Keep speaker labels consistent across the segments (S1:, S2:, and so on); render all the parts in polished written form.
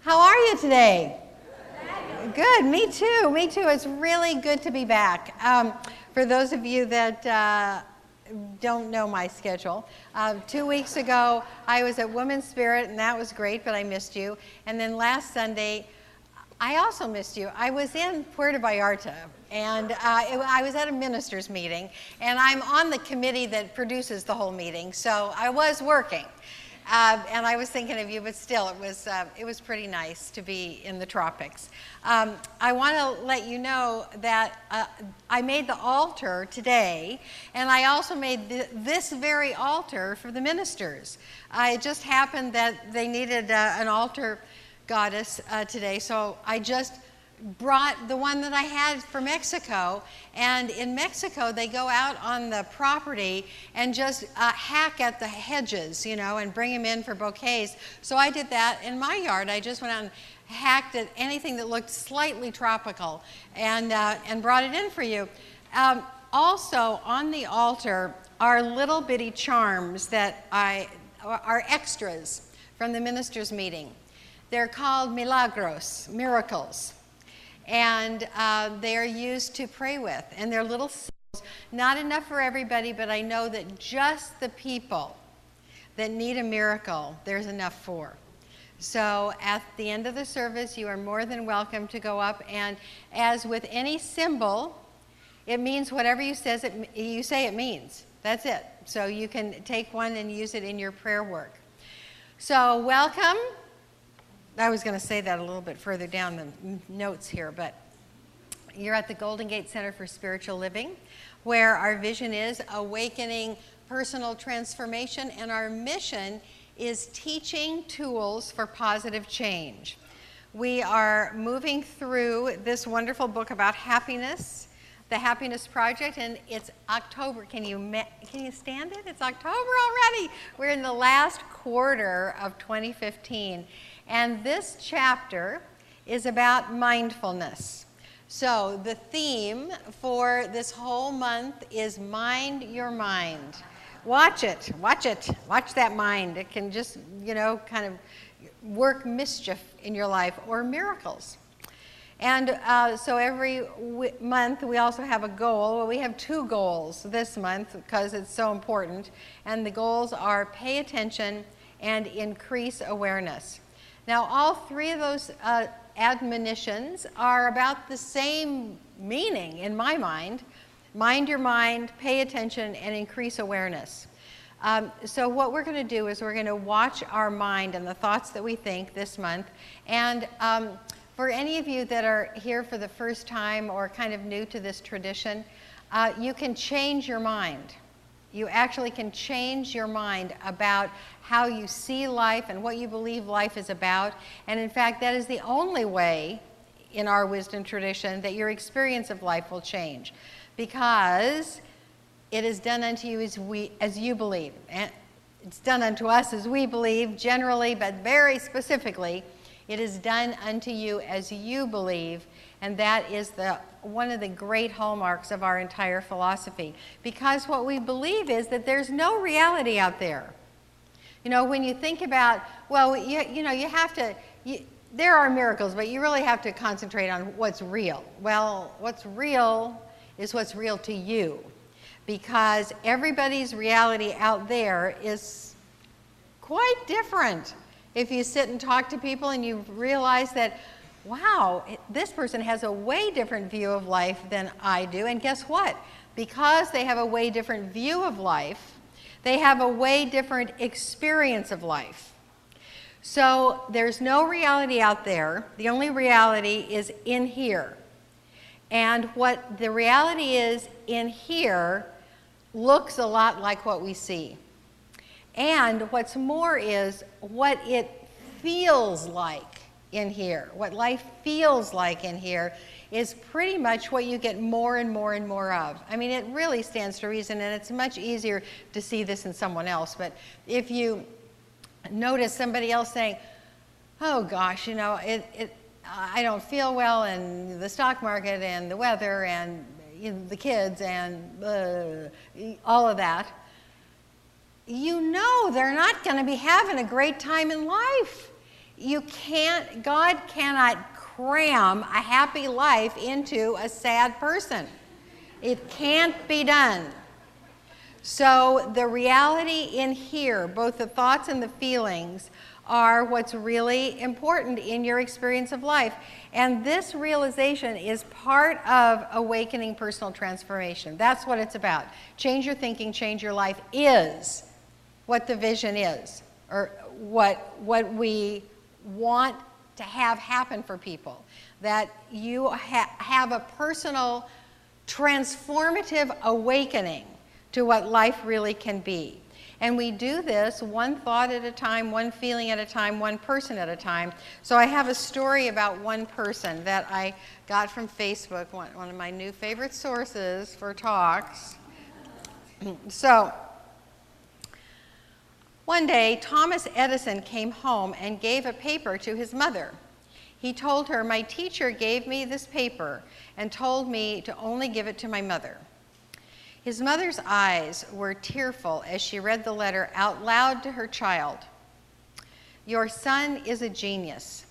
S1: How are you today? Good, me too, me too. It's really good to be back. For those of you that don't know my schedule, 2 weeks ago I was at Women's Spirit, and that was great, but I missed you. And then last Sunday, I also missed you. I was in Puerto Vallarta, and I was at a ministers' meeting, and I'm on the committee that produces the whole meeting, so I was working. And I was thinking of you, but still, it was pretty nice to be in the tropics. I want to let you know that I made the altar today, and I also made this very altar for the ministers. It just happened that they needed an altar goddess today, so I just brought the one that I had for Mexico. And in Mexico, they go out on the property and just hack at the hedges, you know, and bring them in for bouquets. So I did that in my yard. I just went out and hacked at anything that looked slightly tropical and brought it in for you. Also on the altar are little bitty charms that are extras from the ministers' meeting. They're called milagros, miracles. And they are used to pray with. And they're little symbols, not enough for everybody, but I know that just the people that need a miracle, there's enough for. So at the end of the service, you are more than welcome to go up. And as with any symbol, it means whatever you say it means. That's it. So you can take one and use it in your prayer work. So welcome. I was going to say that a little bit further down the notes here, but you're at the Golden Gate Center for Spiritual Living, where our vision is awakening personal transformation, and our mission is teaching tools for positive change. We are moving through this wonderful book about happiness, the Happiness Project, and it's October. Can you stand it? It's October already. We're in the last quarter of 2015. And this chapter is about mindfulness. So the theme for this whole month is Mind Your Mind. Watch it, watch that mind. It can just, you know, kind of work mischief in your life or miracles. And so every month we also have a goal. Well, we have 2 goals this month because it's so important. And the goals are pay attention and increase awareness. Now, all 3 of those admonitions are about the same meaning in my mind. Mind your mind, pay attention, and increase awareness. So what we're going to do is we're going to watch our mind and the thoughts that we think this month. And for any of you that are here for the first time or kind of new to this tradition, you can change your mind. You actually can change your mind about how you see life and what you believe life is about. And in fact, that is the only way in our wisdom tradition that your experience of life will change. Because it is done unto you as you believe. And it's done unto us as we believe generally, but very specifically, it is done unto you as you believe. And that is one of the great hallmarks of our entire philosophy. Because what we believe is that there's no reality out there. You know, when you think about, well, you know, you have to, there are miracles, but you really have to concentrate on what's real. Well, what's real is what's real to you. Because everybody's reality out there is quite different. If you sit and talk to people and you realize that, wow, this person has a way different view of life than I do. And guess what? Because they have a way different view of life, they have a way different experience of life. So there's no reality out there. The only reality is in here. And what the reality is in here looks a lot like what we see. And what's more is what it feels like in here. What life feels like in here is pretty much what you get more and more and more of. I mean, it really stands to reason, and it's much easier to see this in someone else. But if you notice somebody else saying, oh gosh, you know, I don't feel well, and the stock market and the weather and, you know, the kids and all of that, you know they're not going to be having a great time in life. God cannot cram a happy life into a sad person. It can't be done. So the reality in here, both the thoughts and the feelings, are what's really important in your experience of life. And this realization is part of awakening personal transformation. That's what it's about. Change your thinking, change your life is what the vision is, or what we want to have happen for people. That you have a personal transformative awakening to what life really can be. And we do this one thought at a time, one feeling at a time, one person at a time. So I have a story about one person that I got from Facebook, one of my new favorite sources for talks. So one day, Thomas Edison came home and gave a paper to his mother. He told her, "My teacher gave me this paper and told me to only give it to my mother." His mother's eyes were tearful as she read the letter out loud to her child. "Your son is a genius.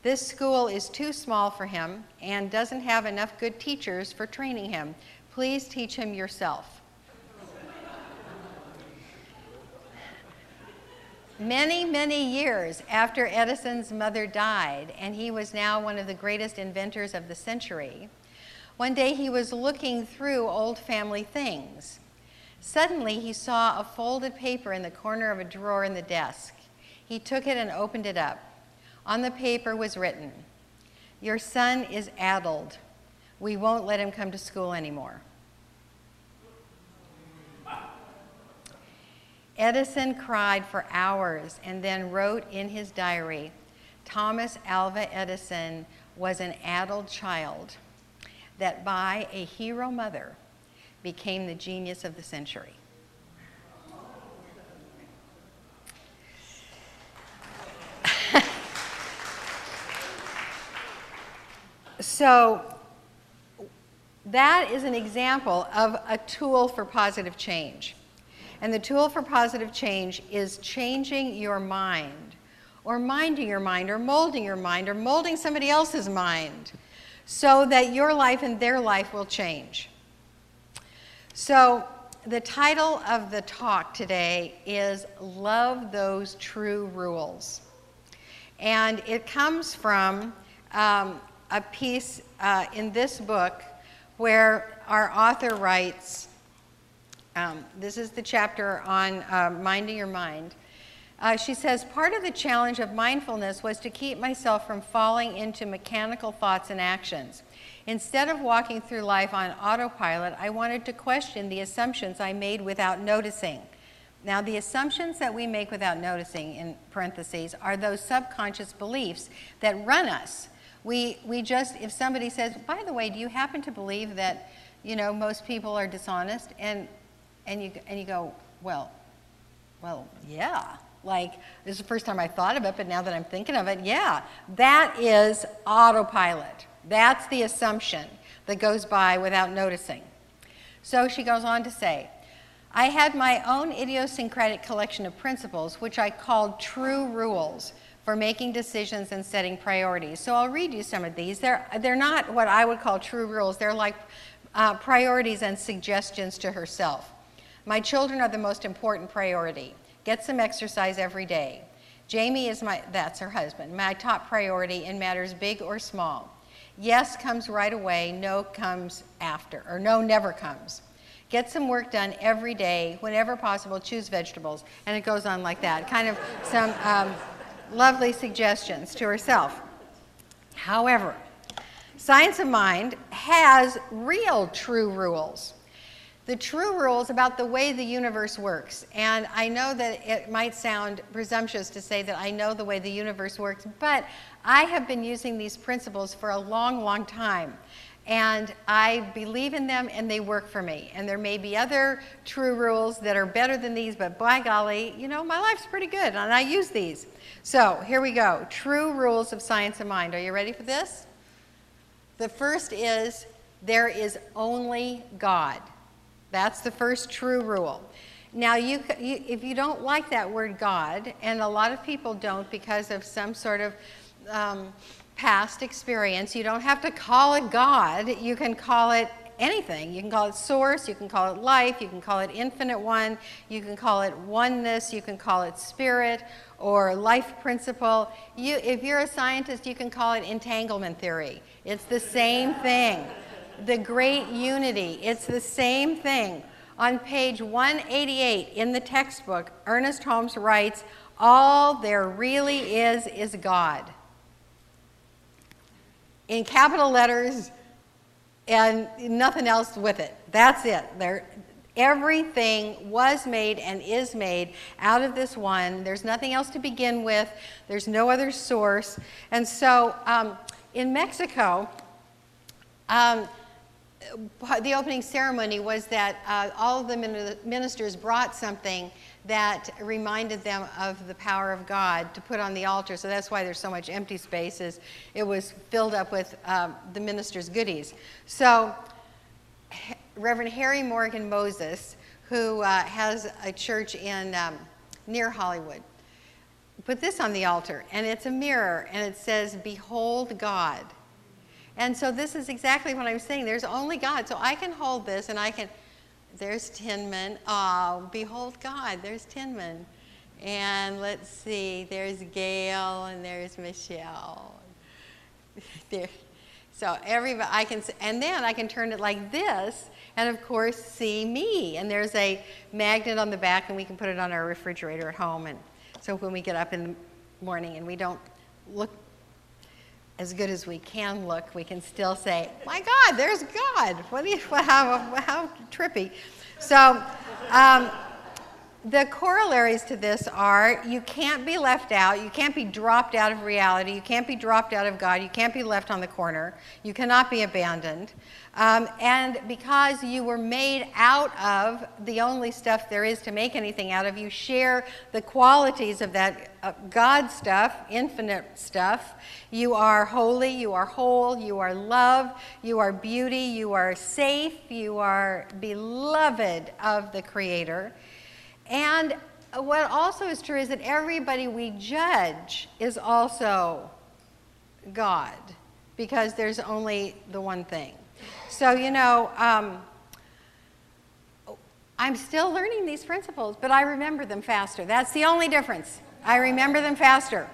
S1: This school is too small for him and doesn't have enough good teachers for training him. Please teach him yourself." Many, many years after Edison's mother died, and he was now one of the greatest inventors of the century, one day he was looking through old family things. Suddenly he saw a folded paper in the corner of a drawer in the desk. He took it and opened it up. On the paper was written, "Your son is addled. We won't let him come to school anymore." Edison cried for hours and then wrote in his diary, "Thomas Alva Edison was an addled child that by a hero mother became the genius of the century." So that is an example of a tool for positive change. And the tool for positive change is changing your mind, or minding your mind, or molding somebody else's mind, so that your life and their life will change. So the title of the talk today is "Love Those True Rules." And it comes from a piece in this book where our author writes, this is the chapter on minding your mind. She says, "Part of the challenge of mindfulness was to keep myself from falling into mechanical thoughts and actions. Instead of walking through life on autopilot, I wanted to question the assumptions I made without noticing." Now, the assumptions that we make without noticing, in parentheses, are those subconscious beliefs that run us. We just, if somebody says, "By the way, do you happen to believe that, most people are dishonest?" And you go, well, yeah. Like, this is the first time I thought of it, but now that I'm thinking of it, yeah. That is autopilot. That's the assumption that goes by without noticing. So she goes on to say, "I had my own idiosyncratic collection of principles, which I called true rules for making decisions and setting priorities." So I'll read you some of these. They're not what I would call true rules. They're like priorities and suggestions to herself. "My children are the most important priority. Get some exercise every day. Jamie is that's her husband, my top priority in matters big or small. Yes comes right away, no comes after, or no never comes. Get some work done every day. Whenever possible, choose vegetables." And it goes on like that. Kind of some lovely suggestions to herself. However, Science of Mind has real true rules. The true rules about the way the universe works. And I know that it might sound presumptuous to say that I know the way the universe works, but I have been using these principles for a long, long time. And I believe in them, and they work for me. And there may be other true rules that are better than these, but by golly, my life's pretty good, and I use these. So here we go. True rules of Science of Mind. Are you ready for this? The first is, there is only God. That's the first true rule. Now, if you don't like that word God, and a lot of people don't because of some sort of past experience, you don't have to call it God. You can call it anything. You can call it source, you can call it life, you can call it infinite one, you can call it oneness, you can call it spirit or life principle. If you're a scientist, you can call it entanglement theory. It's the same thing. The great unity, it's the same thing. On page 188 in the textbook, Ernest Holmes writes, all there really is God. In capital letters and nothing else with it. That's it. Everything was made and is made out of this one. There's nothing else to begin with. There's no other source. And so in Mexico, the opening ceremony was that all of the ministers brought something that reminded them of the power of God to put on the altar. So that's why there's so much empty space. It was filled up with the ministers' goodies. So Reverend Harry Morgan Moses, who has a church in near Hollywood, put this on the altar, and it's a mirror, and it says, "Behold God." And so this is exactly what I'm saying. There's only God. So I can hold this, and I can, there's Tinman. Oh, behold God. There's Tinman. And let's see, there's Gail, and there's Michelle. There. So everybody, and then I can turn it like this, and of course see me. And there's a magnet on the back, and we can put it on our refrigerator at home. And so when we get up in the morning and we don't look as good as we can look, we can still say, my God, there's God. How trippy. So the corollaries to this are you can't be left out. You can't be dropped out of reality. You can't be dropped out of God. You can't be left on the corner. You cannot be abandoned. And because you were made out of the only stuff there is to make anything out of, you share the qualities of that God stuff, infinite stuff. You are holy, you are whole, you are love, you are beauty, you are safe, you are beloved of the Creator. And what also is true is that everybody we judge is also God, because there's only the one thing. So, you know, I'm still learning these principles, but I remember them faster. That's the only difference. I remember them faster.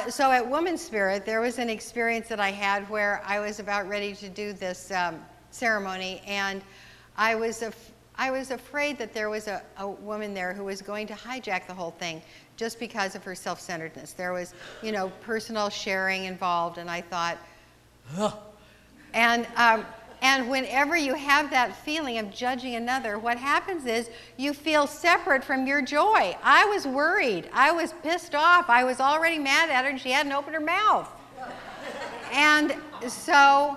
S1: So at Woman's Spirit, there was an experience that I had where I was about ready to do this ceremony, and I was afraid that there was a woman there who was going to hijack the whole thing just because of her self-centeredness. There was, you know, personal sharing involved, and I thought, ugh. And whenever you have that feeling of judging another, what happens is you feel separate from your joy. I was worried. I was pissed off. I was already mad at her, and she hadn't opened her mouth. And so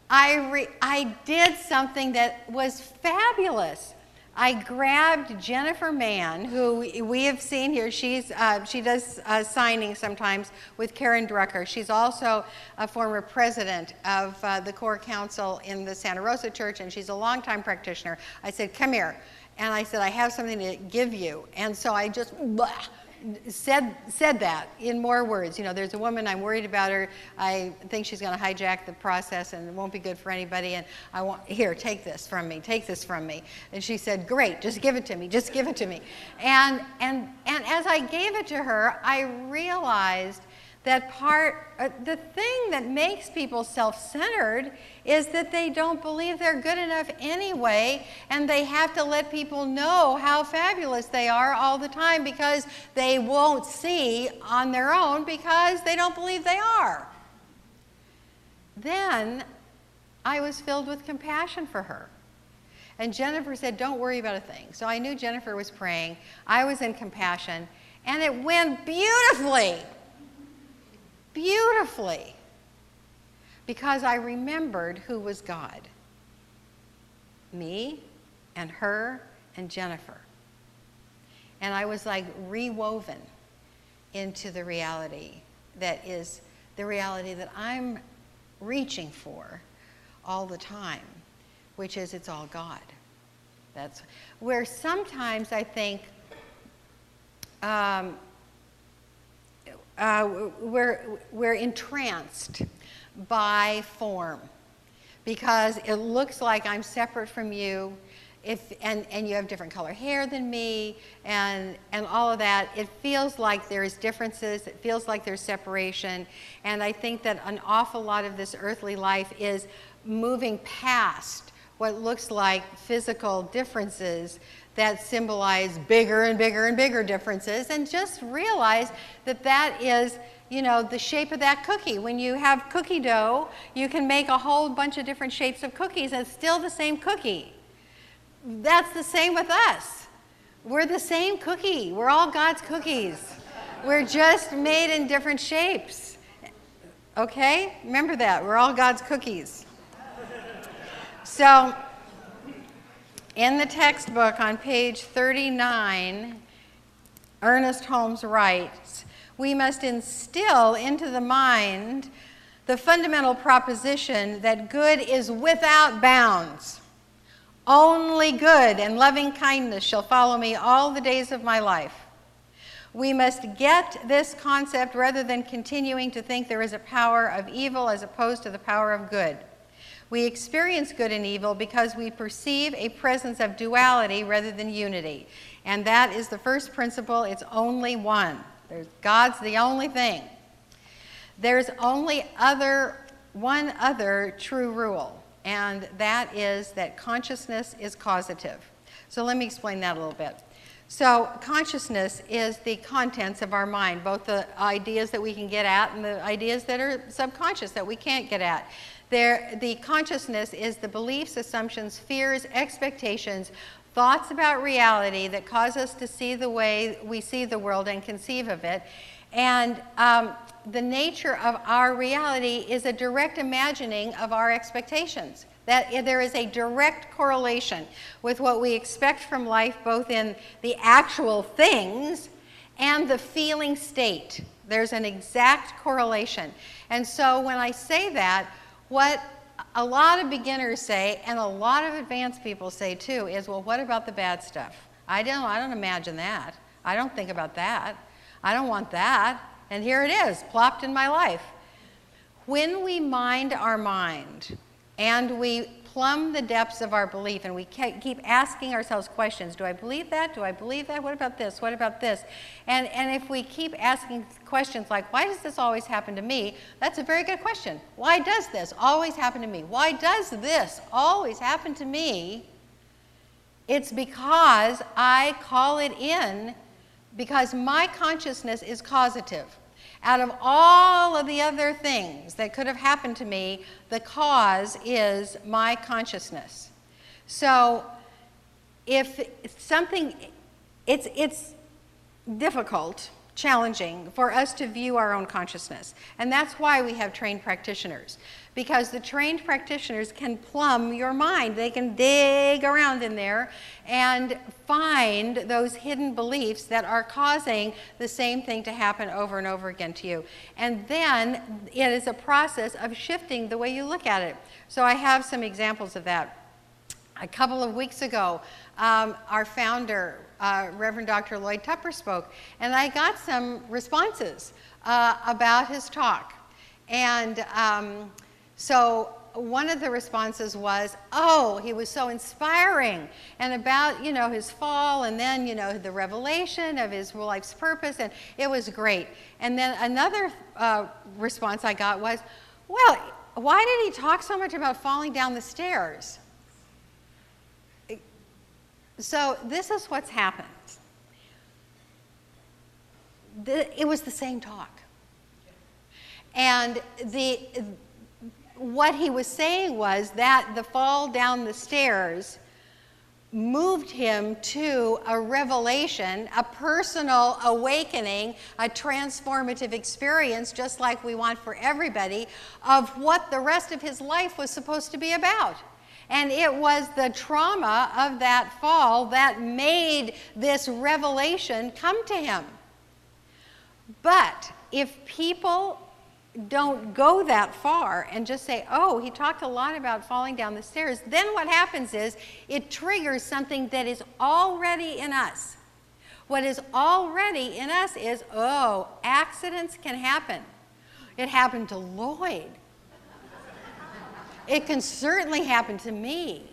S1: I did something that was fabulous. I grabbed Jennifer Mann, who we have seen here. She does signings sometimes with Karen Drucker. She's also a former president of the core council in the Santa Rosa Church, and she's a longtime practitioner. I said, come here. And I said, I have something to give you. And so I just said that in more words. You know, there's a woman, I'm worried about her. I think she's going to hijack the process and it won't be good for anybody. And I want, here, take this from me, take this from me. And she said, great, just give it to me, just give it to me. And as I gave it to her, I realized that the thing that makes people self-centered is that they don't believe they're good enough anyway, and they have to let people know how fabulous they are all the time because they won't see on their own because they don't believe they are. Then I was filled with compassion for her. And Jennifer said, don't worry about a thing. So I knew Jennifer was praying. I was in compassion, and it went beautifully. Beautifully, because I remembered who was God. Me and her and Jennifer. And I was like rewoven into the reality that is the reality that I'm reaching for all the time, which is it's all God. That's where sometimes I think we're entranced by form, because it looks like I'm separate from you, and you have different color hair than me, and all of that. It feels like there's differences. It feels like there's separation. And I think that an awful lot of this earthly life is moving past what looks like physical differences that symbolize bigger and bigger and bigger differences, and just realize that that is, you know, the shape of that cookie. When you have cookie dough, you can make a whole bunch of different shapes of cookies, and it's still the same cookie. That's the same with us. We're the same cookie. We're all God's cookies. We're just made in different shapes. Okay? Remember that. We're all God's cookies. So, in the textbook on page 39, Ernest Holmes writes, "We must instill into the mind the fundamental proposition that good is without bounds. Only good and loving kindness shall follow me all the days of my life. We must get this concept rather than continuing to think there is a power of evil as opposed to the power of good. We experience good and evil because we perceive a presence of duality rather than unity." And that is the first principle. It's only one. God's the only thing. There's only one other true rule, and that is that consciousness is causative. So let me explain that a little bit. So consciousness is the contents of our mind, both the ideas that we can get at and the ideas that are subconscious that we can't get at. The consciousness is the beliefs, assumptions, fears, expectations, thoughts about reality that cause us to see the way we see the world and conceive of it. And the nature of our reality is a direct imagining of our expectations. That there is a direct correlation with what we expect from life, both in the actual things and the feeling state. There's an exact correlation. And so when I say that, what a lot of beginners say, and a lot of advanced people say too, is, well, what about the bad stuff? I don't imagine that. I don't think about that. I don't want that. And here it is, plopped in my life. When we mind our mind and we plumb the depths of our belief and we keep asking ourselves questions, do I believe that? Do I believe that? What about this? What about this? And if we keep asking questions like, why does this always happen to me? That's a very good question. Why does this always happen to me? Why does this always happen to me? It's because I call it in, because my consciousness is causative. Out of all of the other things that could have happened to me, the cause is my consciousness. So if something, it's difficult, challenging for us to view our own consciousness. And that's why we have trained practitioners. Because the trained practitioners can plumb your mind. They can dig around in there and find those hidden beliefs that are causing the same thing to happen over and over again to you. And then it is a process of shifting the way you look at it. So I have some examples of that. A couple of weeks ago, our founder, Reverend Dr. Lloyd Tupper, spoke, and I got some responses about his talk. And so one of the responses was, oh, he was so inspiring, and about, you know, his fall, and then, you know, the revelation of his life's purpose, and it was great. And then another response I got was, well, why did he talk so much about falling down the stairs? So this is what's happened. It was the same talk. And what he was saying was that the fall down the stairs moved him to a revelation, a personal awakening, a transformative experience, just like we want for everybody, of what the rest of his life was supposed to be about. And it was the trauma of that fall that made this revelation come to him. But if people don't go that far and just say, oh, he talked a lot about falling down the stairs, then what happens is it triggers something that is already in us. What is already in us is, oh, accidents can happen. It happened to Lloyd. It can certainly happen to me.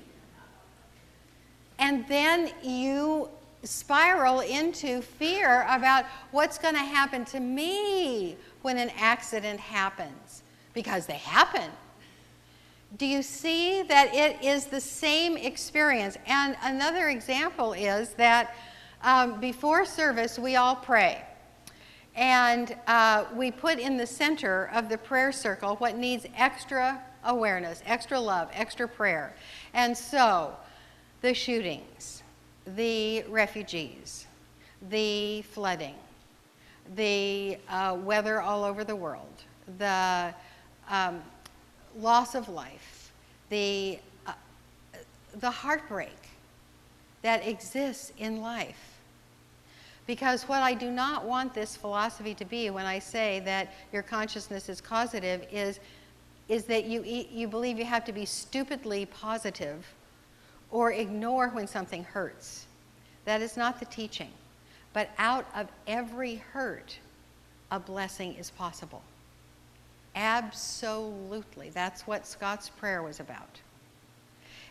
S1: And then you spiral into fear about what's going to happen to me when an accident happens, because they happen. Do you see that it is the same experience? And another example is that before service, we all pray. And we put in the center of the prayer circle what needs extra awareness, extra love, extra prayer. And so, the shootings, the refugees, the flooding, the weather all over the world, the loss of life, the heartbreak that exists in life. Because what I do not want this philosophy to be when I say that your consciousness is causative is that you believe you have to be stupidly positive or ignore when something hurts. That is not the teaching. But out of every hurt, a blessing is possible. Absolutely. That's what Scott's prayer was about.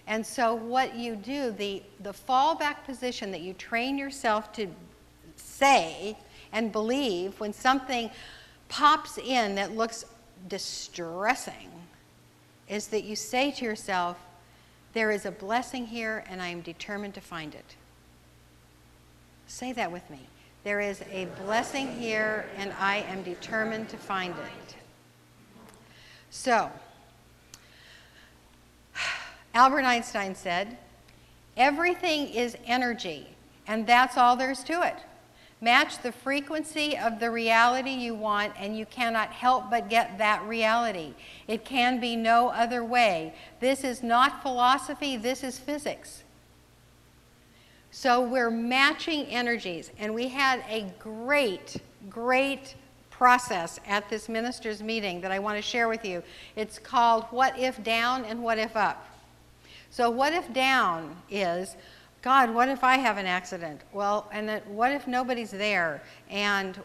S1: And so what you do, the fallback position that you train yourself to say and believe when something pops in that looks distressing, is that you say to yourself, there is a blessing here and I am determined to find it. Say that with me. There is a blessing here and I am determined to find it. So, Albert Einstein said, everything is energy, and that's all there's to it. Match the frequency of the reality you want, and you cannot help but get that reality. It can be no other way. This is not philosophy, this is physics. So we're matching energies, and we had a great process at this ministers' meeting that I want to share with you. It's called What If Down and What If Up. So what if down is, God, what if I have an accident? Well, and then what if nobody's there? And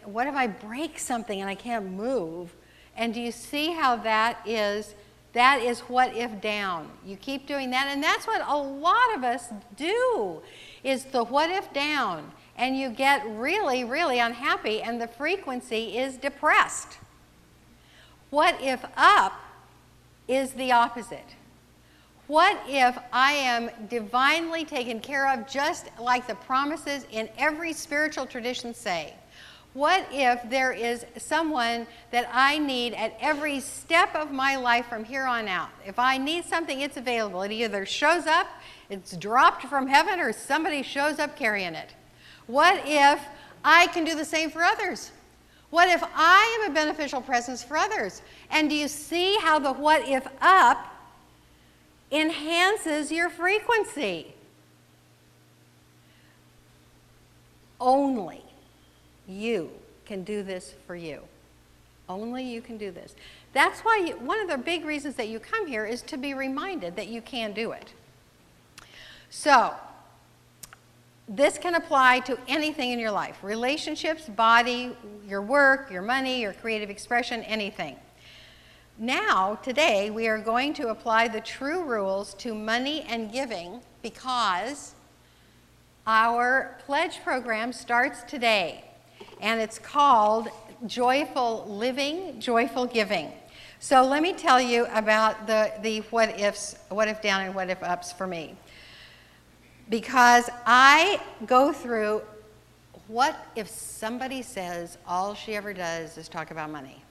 S1: what if I break something and I can't move? And do you see how that is what if down. You keep doing that, and that's what a lot of us do, is the what if down. And you get really, really unhappy, and the frequency is depressed. What if up is the opposite. What if I am divinely taken care of, just like the promises in every spiritual tradition say? What if there is someone that I need at every step of my life from here on out? If I need something, it's available. It either shows up, it's dropped from heaven, or somebody shows up carrying it. What if I can do the same for others? What if I am a beneficial presence for others? And do you see how the what if up enhances your frequency? Only you can do this for you. Only you can do this. That's why one of the big reasons that you come here is to be reminded that you can do it. So, this can apply to anything in your life. Relationships, body, your work, your money, your creative expression, anything. Now, today, we are going to apply the true rules to money and giving, because our pledge program starts today. And it's called Joyful Living, Joyful Giving. So let me tell you about the what ifs, what if down and what if ups for me. Because I go through, what if somebody says all she ever does is talk about money?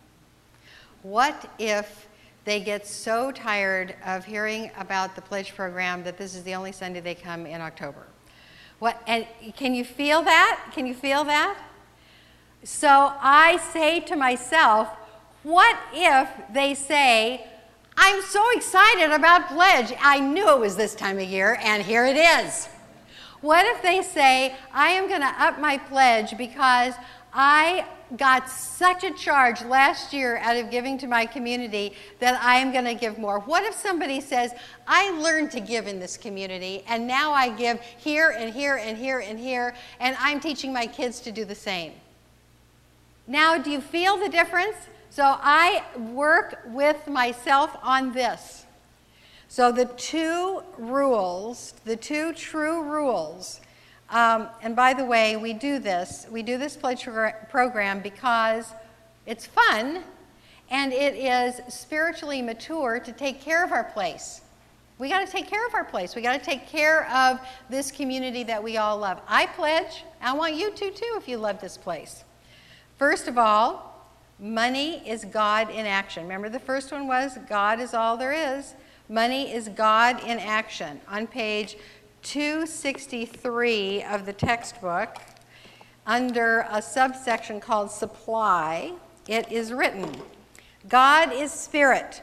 S1: What if they get so tired of hearing about the pledge program that this is the only Sunday they come in October? And can you feel that? Can you feel that? So I say to myself, what if they say, I'm so excited about pledge. I knew it was this time of year, and here it is. What if they say, I am going to up my pledge because I got such a charge last year out of giving to my community that I am going to give more. What if somebody says, I learned to give in this community, and now I give here and here and here and here, and I'm teaching my kids to do the same? Now, do you feel the difference? So I work with myself on this. So the two rules, the two true rules, and by the way, we do this pledge program because it's fun and it is spiritually mature to take care of our place. We got to take care of our place. We got to take care of this community that we all love. I pledge, I want you to too if you love this place. First of all, money is God in action. Remember the first one was God is all there is. Money is God in action. On page 263 of the textbook, under a subsection called supply, it is written, God is spirit.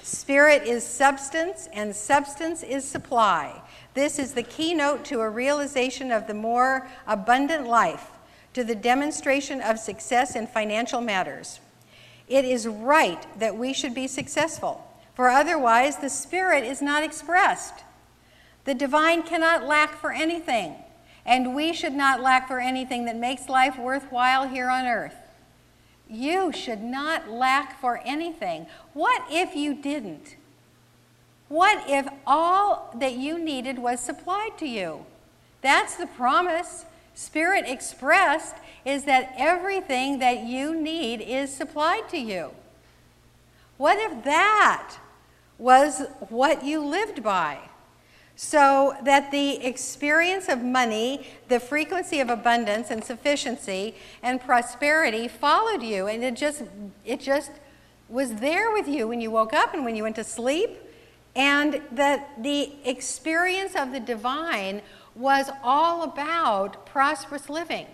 S1: Spirit is substance, and substance is supply. This is the keynote to a realization of the more abundant life, to the demonstration of success in financial matters. It is right that we should be successful, for otherwise the spirit is not expressed. The divine cannot lack for anything, and we should not lack for anything that makes life worthwhile here on earth. You should not lack for anything. What if you didn't? What if all that you needed was supplied to you? That's the promise. Spirit expressed is that everything that you need is supplied to you. What if that was what you lived by? So that the experience of money, the frequency of abundance and sufficiency and prosperity followed you, and it just was there with you when you woke up and when you went to sleep, and that the experience of the divine was all about prosperous living,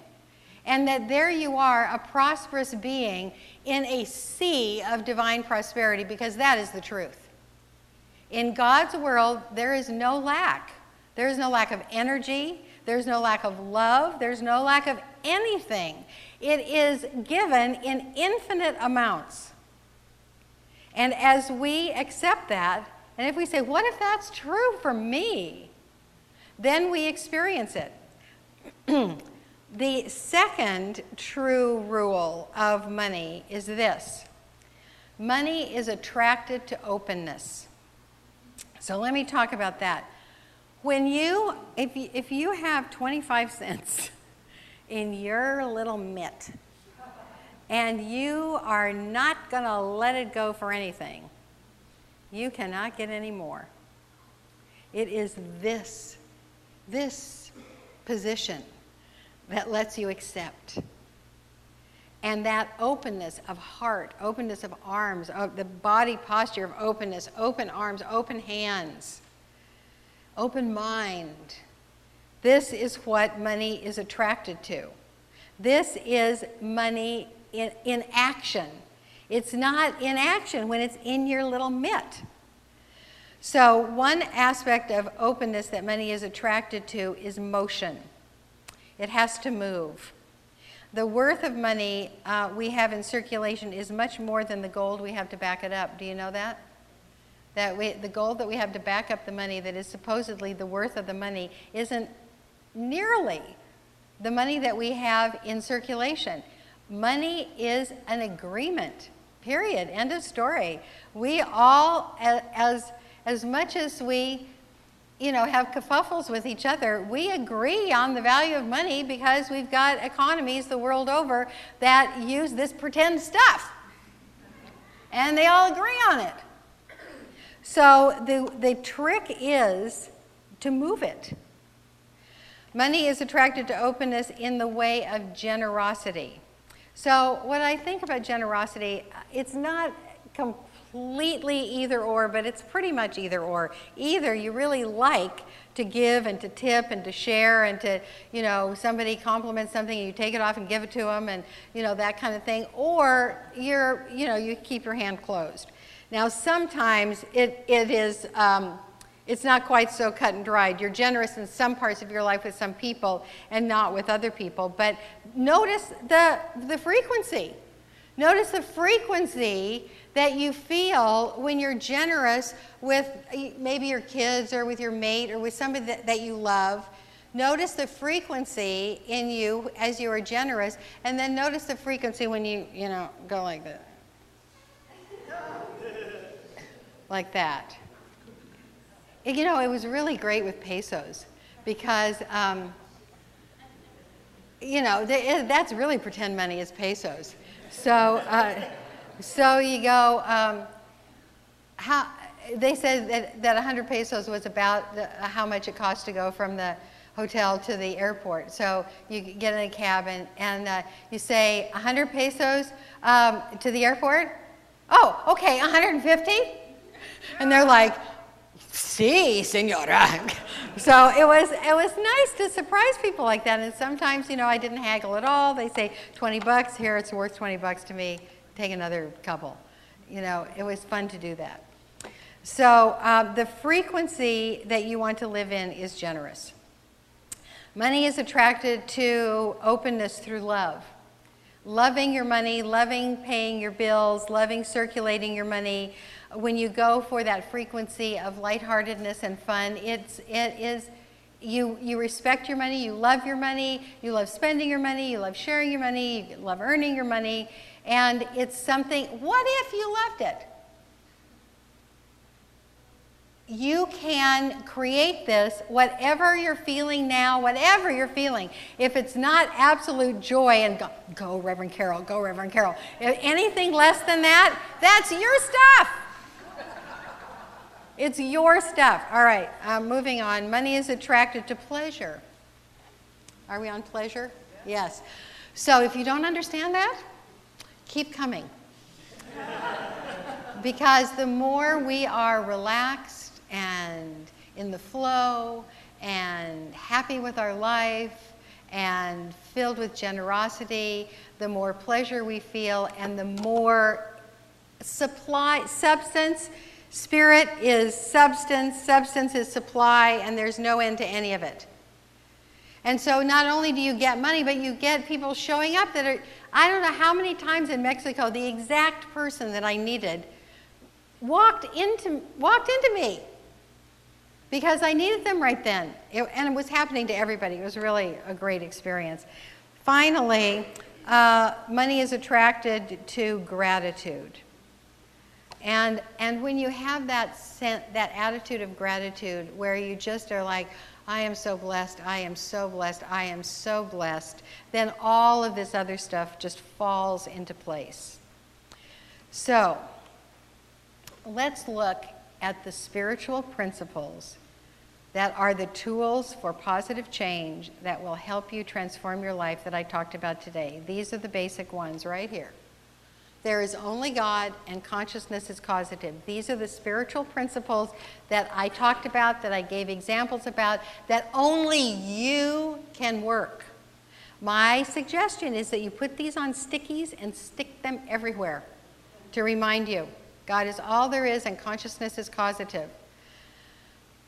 S1: and that there you are, a prosperous being in a sea of divine prosperity, because that is the truth. In God's world, there is no lack. There is no lack of energy. There's no lack of love. There's no lack of anything. It is given in infinite amounts. And as we accept that, and if we say, what if that's true for me? Then we experience it. The second true rule of money is this. Money is attracted to openness. So let me talk about that. When if you have 25 cents in your little mitt and you are not going to let it go for anything, you cannot get any more. It is this position that lets you accept. And that openness of heart, openness of arms, the body posture of openness, open arms, open hands, open mind. This is what money is attracted to. This is money in action. It's not in action when it's in your little mitt. So one aspect of openness that money is attracted to is motion. It has to move. The worth of money we have in circulation is much more than the gold we have to back it up. Do you know that? The gold that we have to back up the money that is supposedly the worth of the money isn't nearly the money that we have in circulation. Money is an agreement, period, end of story. We all, as much as we have kerfuffles with each other, we agree on the value of money because we've got economies the world over that use this pretend stuff. And they all agree on it. So the trick is to move it. Money is attracted to openness in the way of generosity. So what I think about generosity, it's not completely either or, but it's pretty much either or. Either you really like to give and to tip and to share and to, somebody compliments something and you take it off and give it to them and, that kind of thing, or you keep your hand closed. Now sometimes it is It's not quite so cut and dried. You're generous in some parts of your life with some people and not with other people. But notice the frequency. Notice the frequency that you feel when you're generous with maybe your kids or with your mate or with somebody that you love. Notice the frequency in you as you are generous, and then notice the frequency when you go like that. Like that. It was really great with pesos because, that's really pretend money is pesos. So you go, they said that 100 pesos was about how much it cost to go from the hotel to the airport. So you get in a cab and you say 100 pesos to the airport? Oh, okay, 150? And they're like, sí, señora. So it was nice to surprise people like that. And sometimes, I didn't haggle at all. They say $20, here it's worth $20 to me. Take another couple. It was fun to do that. So the frequency that you want to live in is generous. Money is attracted to openness through love. Loving your money, loving paying your bills, loving circulating your money. When you go for that frequency of lightheartedness and fun, you respect your money, you love your money, you love spending your money, you love sharing your money, you love earning your money, and it's something. What if you loved it? You can create this, whatever you're feeling now, whatever you're feeling. If it's not absolute joy and go Reverend Karyl, go Reverend Karyl. If anything less than that, that's your stuff. It's your stuff. All right, moving on. Money is attracted to pleasure. Are we on pleasure? Yes. So if you don't understand that, keep coming. Because the more we are relaxed and in the flow and happy with our life and filled with generosity, the more pleasure we feel and the more substance. Spirit is substance, substance is supply, and there's no end to any of it. And so not only do you get money, but you get people showing up that are, I don't know how many times in Mexico, the exact person that I needed walked into me because I needed them right then. And it was happening to everybody. It was really a great experience. Finally, money is attracted to gratitude. And when you have that attitude of gratitude where you just are like, I am so blessed, I am so blessed, I am so blessed, then all of this other stuff just falls into place. So let's look at the spiritual principles that are the tools for positive change that will help you transform your life that I talked about today. These are the basic ones right here. There is only God, and consciousness is causative. These are the spiritual principles that I talked about, that I gave examples about, that only you can work. My suggestion is that you put these on stickies and stick them everywhere to remind you. God is all there is, and consciousness is causative.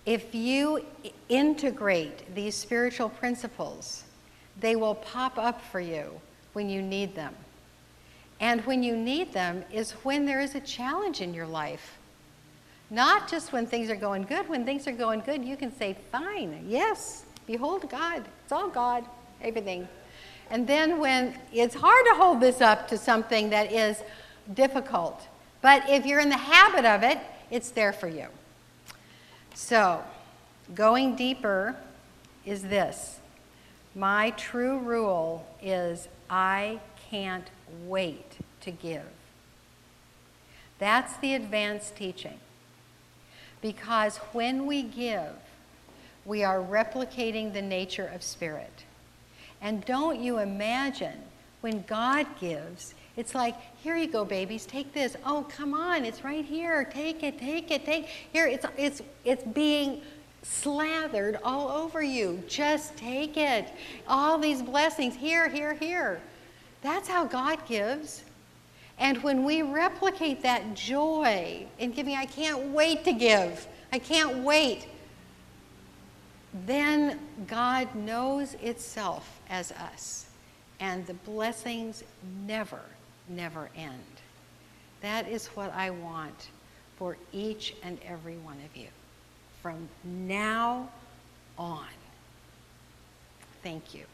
S1: If you integrate these spiritual principles, they will pop up for you when you need them. And when you need them is when there is a challenge in your life. Not just when things are going good. When things are going good, you can say, fine, yes, behold God. It's all God, everything. And then when it's hard to hold this up to something that is difficult, but if you're in the habit of it, it's there for you. So, going deeper is this. My true rule is I can't wait to give. That's the advanced teaching. Because when we give, we are replicating the nature of spirit. And don't you imagine when God gives, it's like, here you go, babies, take this. Oh, come on, it's right here. Take it, take it, take it. Here, it's being slathered all over you. Just take it. All these blessings, here, here, here. That's how God gives. And when we replicate that joy in giving, I can't wait to give. I can't wait. Then God knows itself as us, and the blessings never, never end. That is what I want for each and every one of you from now on. Thank you.